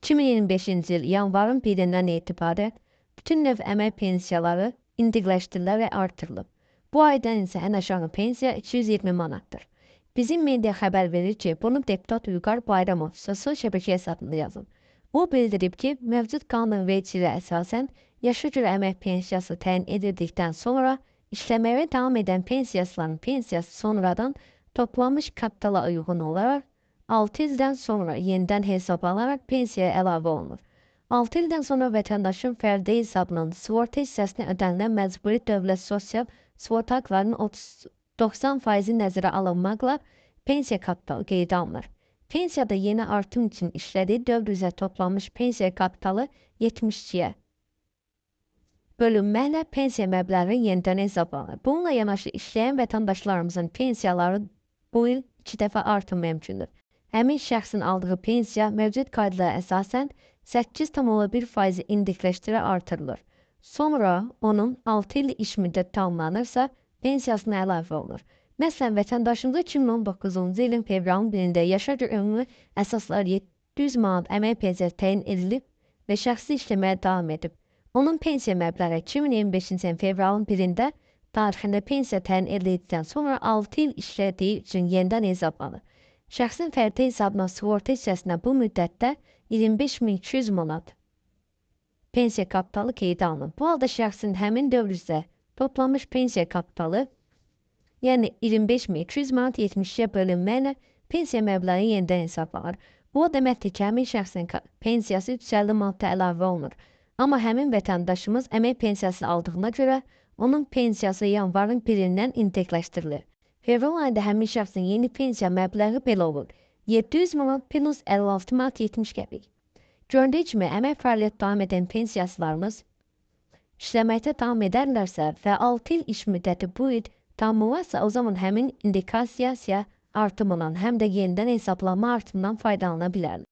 2025-ci il yanvarın 1-dən etibarən bütün növ əmək pensiyaları indiqləşdirilir və artırılıb. Bu aydan isə ən aşağı pensiya 220 manatdır. Bizim media xəbər verir ki, bunu deputat Vüqar Bayramov sosial şəbəkə hesabında yazıb. O bildirib ki, mövcud qanunvericiliyə əsasən yaşa görə əmək pensiyası təyin edildikdən sonra işləməyə davam edən pensiyasıların pensiyası sonradan toplanmış kapitala uyğun olaraq 6 ildən sonra yenidən hesablanaraq pensiyaya əlavə olunur. 6 ildən sonra vətəndaşın fərdi hesabının sığorta hissəsinə ödənilən məcburi dövlət sosial sığorta haqlarının 90% nəzərə alınmaqla pensiya kapitalı qeydə alınır. Pensiyada yeni artım üçün işlədiyi dövr üzrə toplanmış pensiya kapitalı 72-yə bölünməklə pensiya məbləği yenidən hesablanır. Bununla yanaşı işləyən vətəndaşlarımızın pensiyaları bu il 2 dəfə artım mümkündür. Həmin şəxsin aldığı pensiya mövcud qaydalara əsasən 8,1% indiqləşdirə artırılır. Sonra onun 6 il iş müddəti tamamlanırsa pensiyasına əlavə olunur. Məsələn, vətəndaşımız 2019-cu ilin fevralın 1-də yaşa görə ümumi əsaslar 700 manat əmək pensiyası təyin edilib və şəxsi işləməyə davam edib. Onun pensiya məbləği 2025-ci ilin fevralın 1-də tarixində pensiya təyin edildikdən sonra 6 il işlədiyi üçün yenidən hesablanır. Şəxsin fərdi hesabına sığorta hissəsinə bu müddətdə 25.200 manat pensiya kapitalı qeydə alınır. Bu halda şəxsin həmin dövr üzrə toplanmış pensiya kapitalı, yəni 25.200 manat 70-yə bölünməklə pensiya məbləği yenidən hesablanır. Bu o deməkdir ki, həmin şəxsin pensiyası 350 manata əlavə olunur. Amma həmin vətəndaşımız əmək pensiyası aldığına görə onun pensiyası yanvarın 1-dən indiqləşdirilir. Fevral ayında həmin şəxsin yeni pensiya məbləği belə olur: 700 manat plus 56 manat 70 qəpik. Göründüyü kimi, əmək fəaliyyət davam edən pensiyasılarımız işləməkdə davam edərlərsə və 6 il iş müddəti bu il tamamlanırsa, o zaman həmin indikasiya artımından həm də yenidən hesablanma artımından faydalana bilərlər.